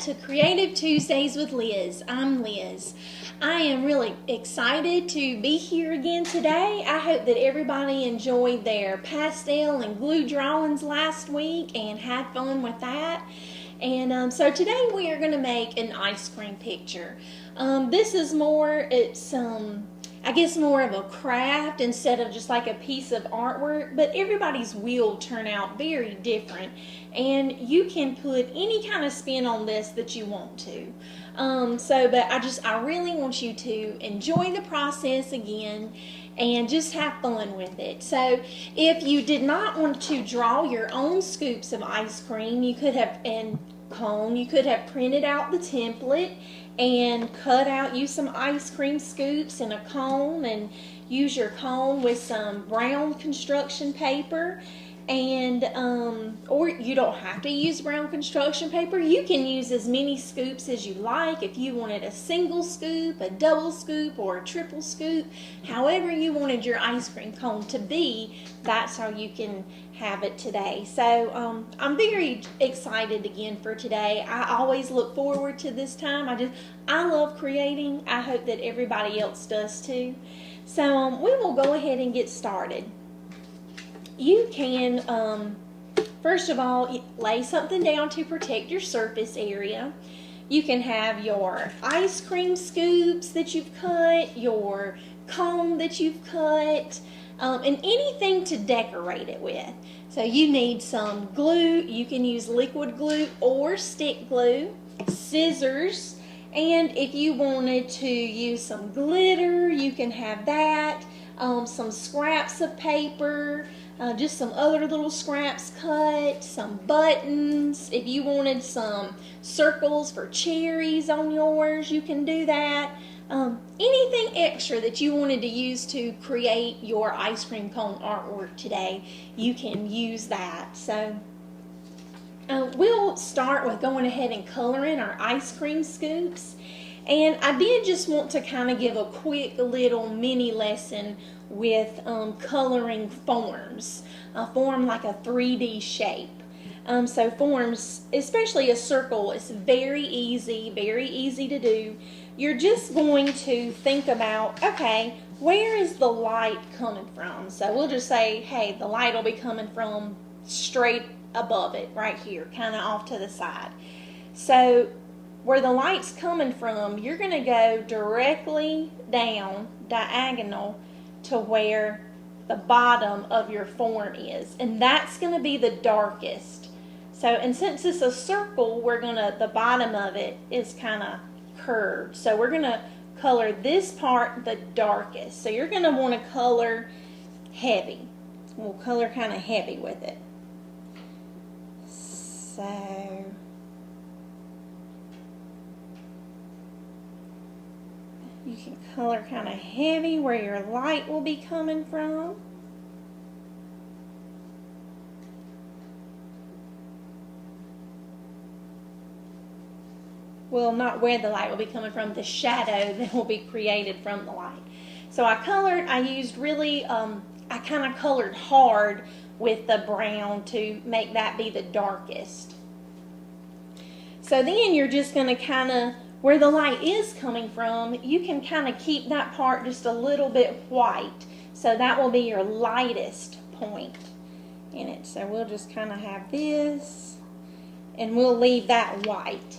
to Creative Tuesdays with Liz. I'm Liz. I am really excited to be here again today. I hope that everybody enjoyed their pastel and glue drawings last week and had fun with that. And so today we are going to make an ice cream picture. This is more, I guess more of a craft instead of just like a piece of artwork, but everybody's will turn out very different, and you can put any kind of spin on this that you want to. But I really want you to enjoy the process again and just have fun with it. So if you did not want to draw your own scoops of ice cream, you could have, and cone, you could have printed out the template and use some ice cream scoops in a cone, and use your cone with some brown construction paper. And or you don't have to use brown construction paper. You can use as many scoops as you like. If you wanted a single scoop, a double scoop, or a triple scoop, however you wanted your ice cream cone to be, that's how you can have it today. So I'm very excited again for today. I always look forward to this time. I love creating. I hope that everybody else does too. So we will go ahead and get started. You can, first of all, lay something down to protect your surface area. You can have your ice cream scoops that you've cut, your cone that you've cut, and anything to decorate it with. So you need some glue. You can use liquid glue or stick glue, scissors, and if you wanted to use some glitter, you can have that, some scraps of paper, just some other little scraps cut, some buttons. If you wanted some circles for cherries on yours, you can do that. Anything extra that you wanted to use to create your ice cream cone artwork today, you can use that. So we'll start with going ahead and coloring our ice cream scoops. And I did just want to kind of give a quick little mini lesson with coloring forms. A form like a 3D shape. So forms, especially a circle, is very easy to do. You're just going to think about, okay, where is the light coming from? So we'll just say, hey, the light will be coming from straight above it, right here, kind of off to the side. So where the light's coming from, you're going to go directly down, diagonal, to where the bottom of your form is, and that's going to be the darkest. So, and since it's a circle, the bottom of it is kind of curved, so we're going to color this part the darkest. So you're going to want to color heavy. We'll color kind of heavy with it. So you can color kind of heavy where your light will be coming from. Well, not where the light will be coming from, the shadow that will be created from the light. So I used really, I kind of colored hard with the brown to make that be the darkest. So then you're just going to kind of, where the light is coming from, you can kind of keep that part just a little bit white. So that will be your lightest point in it. So we'll just kind of have this, and we'll leave that white.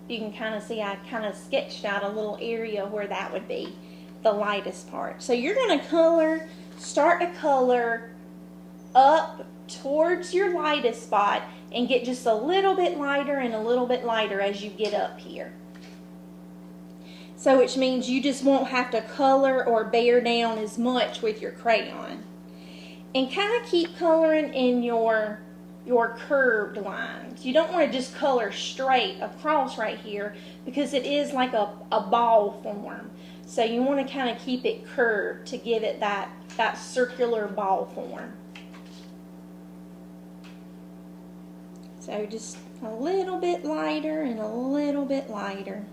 You can kind of see I kind of sketched out a little area where that would be the lightest part. So you're going to start to color up towards your lightest spot and get just a little bit lighter and a little bit lighter as you get up here. So which means you just won't have to color or bear down as much with your crayon. And kind of keep coloring in your curved lines. You don't want to just color straight across right here because it is like a ball form. So you want to kind of keep it curved to give it that circular ball form. So just a little bit lighter and a little bit lighter.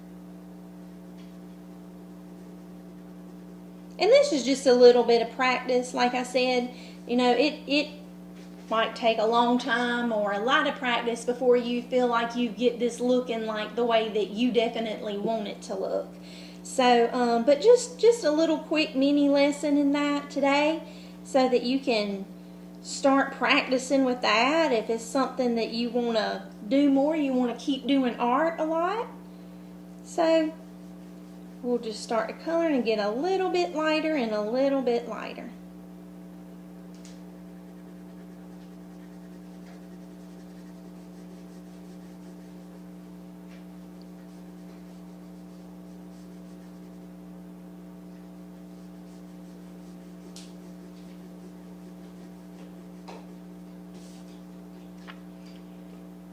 And this is just a little bit of practice. Like I said, you know, might take a long time or a lot of practice before you feel like you get this looking like the way that you definitely want it to look. So, but just a little quick mini lesson in that today so that you can start practicing with that. If it's something that you want to do more, you want to keep doing art a lot. So we'll just start to color and get a little bit lighter and a little bit lighter.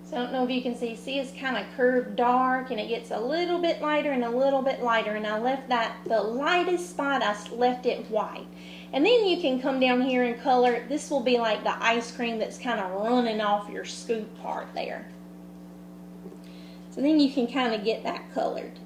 So I don't know if you can see it's kind of curved dark, and it gets a little bit lighter and a little bit lighter, and I left the lightest spot, I left it white. And then you can come down here and color. This will be like the ice cream that's kind of running off your scoop part there. So then you can kind of get that colored.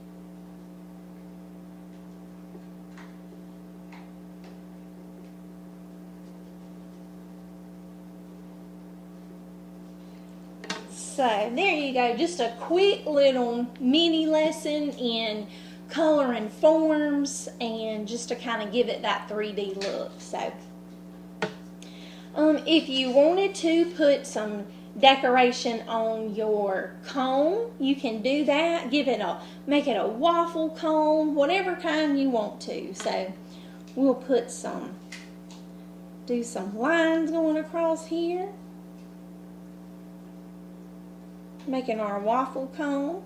So there you go, just a quick little mini lesson in coloring forms and just to kind of give it that 3D look. So if you wanted to put some decoration on your cone, you can do that. Make it a waffle cone, whatever kind you want to. So we'll do some lines going across here, making our waffle cone.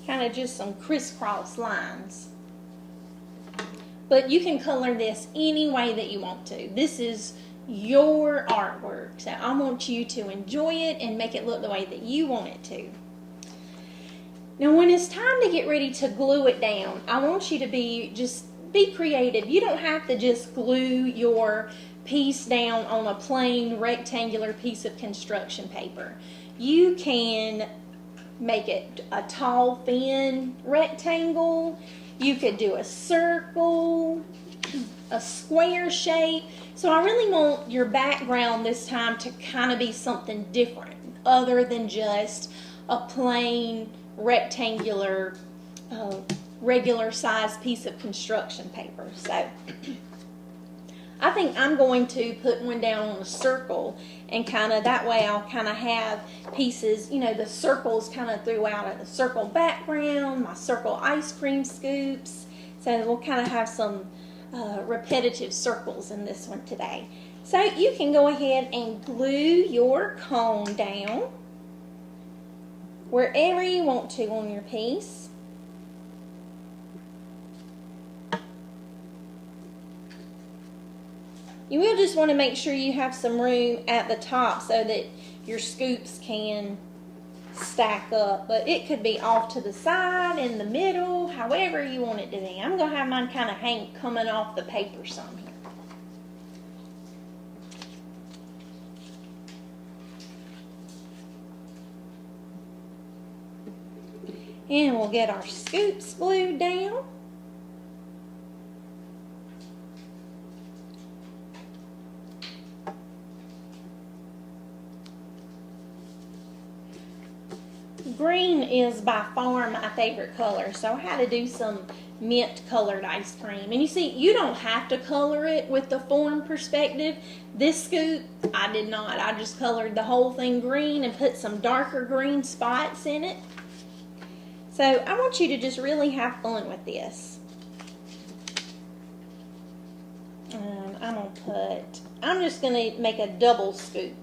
Kind of just some crisscross lines. But you can color this any way that you want to. This is your artwork. So I want you to enjoy it and make it look the way that you want it to. Now when it's time to get ready to glue it down, I want you to be creative. You don't have to just glue your piece down on a plain rectangular piece of construction paper. You can make it a tall, thin rectangle. You could do a circle, a square shape. So I really want your background this time to kind of be something different other than just a plain rectangular, regular size piece of construction paper. So I think I'm going to put one down on a circle, and kind of that way I'll kind of have pieces, the circles kind of throughout it. The circle background, my circle ice cream scoops. So we'll kind of have some repetitive circles in this one today. So you can go ahead and glue your cone down wherever you want to on your piece. You will just want to make sure you have some room at the top so that your scoops can stack up. But it could be off to the side, in the middle, however you want it to be. I'm going to have mine kind of coming off the paper some here. And we'll get our scoops glued down. Green is by far my favorite color, so I had to do some mint colored ice cream. And you see, you don't have to color it with the form perspective. This scoop, I did not. I just colored the whole thing green and put some darker green spots in it. So I want you to just really have fun with this. I'm just going to make a double scoop.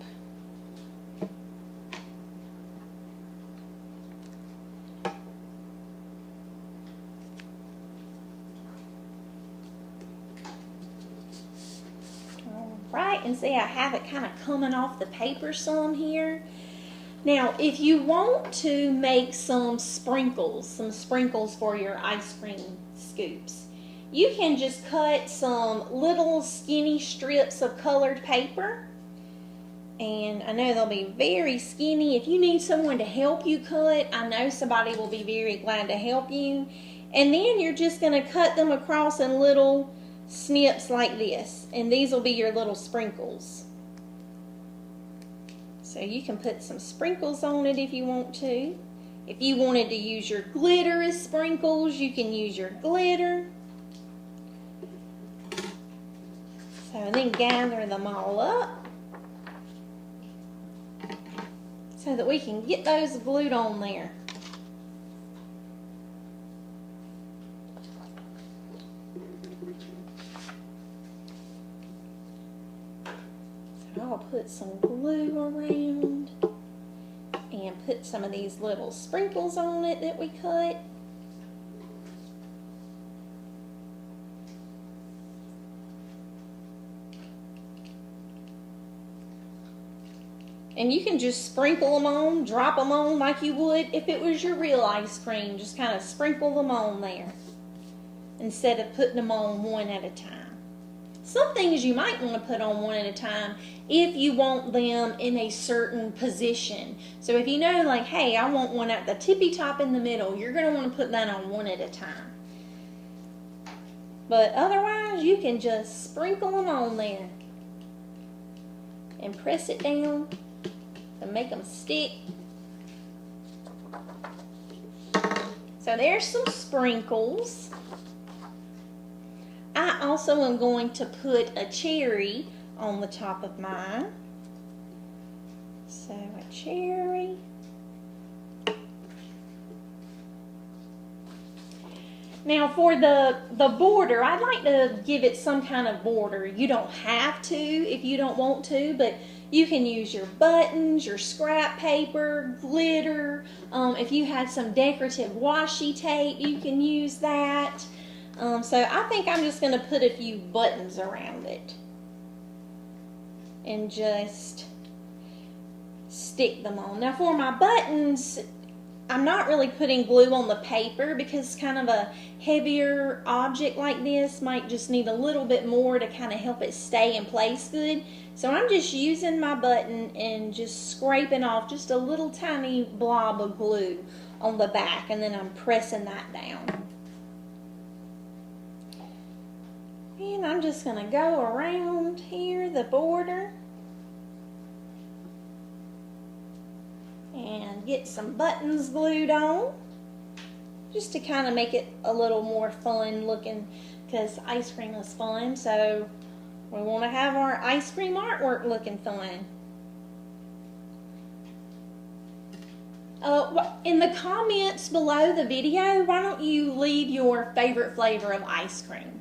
Right, and see I have it kind of coming off the paper some here. Now, if you want to make some sprinkles for your ice cream scoops, you can just cut some little skinny strips of colored paper. And I know they'll be very skinny. If you need someone to help you cut, I know somebody will be very glad to help you. And then you're just going to cut them across in little snips like this, and these will be your little sprinkles. So you can put some sprinkles on it if you want to. If you wanted to use your glitter as sprinkles, you can use your glitter. So and then gather them all up so that we can get those glued on there. So I'll put some glue around and put some of these little sprinkles on it that we cut. And you can just sprinkle them on, drop them on like you would if it was your real ice cream. Just kind of sprinkle them on there instead of putting them on one at a time. Some things you might want to put on one at a time if you want them in a certain position. So if you know, like, hey, I want one at the tippy top in the middle, you're going to want to put that on one at a time. But otherwise, you can just sprinkle them on there and press it down to make them stick. So there's some sprinkles. I also am going to put a cherry on the top of mine. So a cherry. Now for the border, I'd like to give it some kind of border. You don't have to if you don't want to, but you can use your buttons, your scrap paper, glitter. If you had some decorative washi tape, you can use that. So I think I'm just going to put a few buttons around it and just stick them on. Now for my buttons, I'm not really putting glue on the paper because kind of a heavier object like this might just need a little bit more to kind of help it stay in place good. So I'm just using my button and just scraping off just a little tiny blob of glue on the back, and then I'm pressing that down. And I'm just going to go around here, the border, and get some buttons glued on, just to kind of make it a little more fun looking, because ice cream is fun, so we want to have our ice cream artwork looking fun. In the comments below the video, why don't you leave your favorite flavor of ice cream?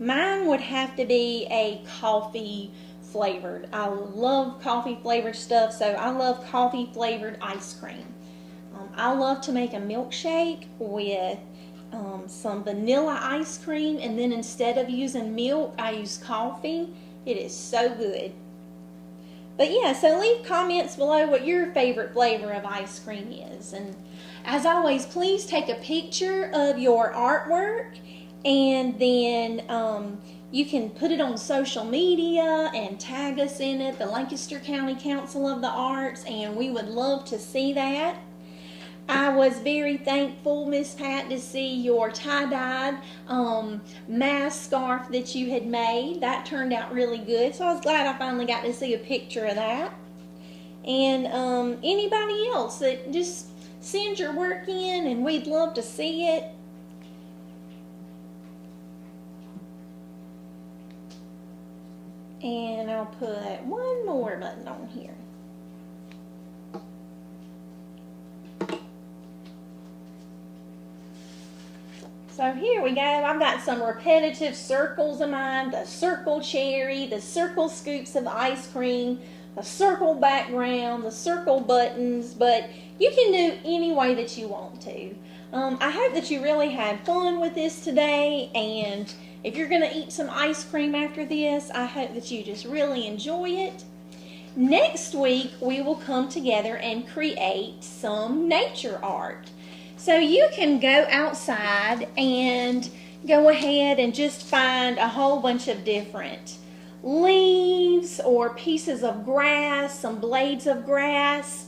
Mine would have to be a coffee flavored. I love coffee flavored stuff, so I love coffee flavored ice cream. I love to make a milkshake with some vanilla ice cream, and then instead of using milk, I use coffee. It is so good. But yeah, so leave comments below what your favorite flavor of ice cream is. And as always, please take a picture of your artwork, and then you can put it on social media and tag us in it, the Lancaster County Council of the Arts, and we would love to see that. I was very thankful, Miss Pat, to see your tie-dyed mask scarf that you had made. That turned out really good, so I was glad I finally got to see a picture of that. And anybody else, that just send your work in, and we'd love to see it. And I'll put one more button on here. So here we go. I've got some repetitive circles of mine, the circle cherry, the circle scoops of ice cream, the circle background, the circle buttons, but you can do any way that you want to. I hope that you really had fun with this today, and if you're going to eat some ice cream after this, I hope that you just really enjoy it. Next week, we will come together and create some nature art. So you can go outside and go ahead and just find a whole bunch of different leaves or pieces of grass, some blades of grass,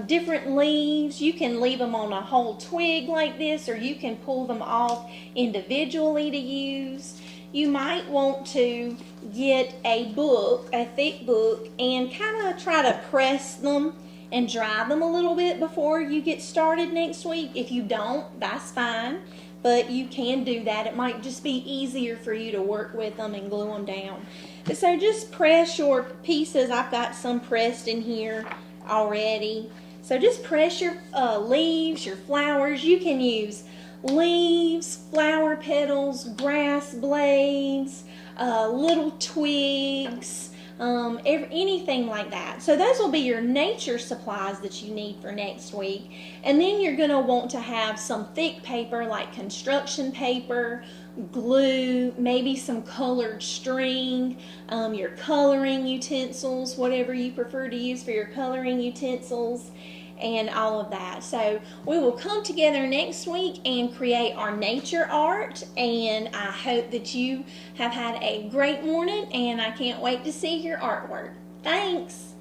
different leaves. You can leave them on a whole twig like this, or you can pull them off individually to use. you might want to get a book, a thick book, and kind of try to press them and dry them a little bit before you get started next week. If you don't, that's fine, but you can do that. It might just be easier for you to work with them and glue them down. So just press your pieces. I've got some pressed in here already. So just press your leaves, your flowers. You can use leaves, flower petals, grass blades, little twigs, anything like that. So those will be your nature supplies that you need for next week. And then you're going to want to have some thick paper like construction paper, glue, maybe some colored string, your coloring utensils, whatever you prefer to use for your coloring utensils, and all of that. So we will come together next week and create our nature art, and I hope that you have had a great morning, and I can't wait to see your artwork. Thanks.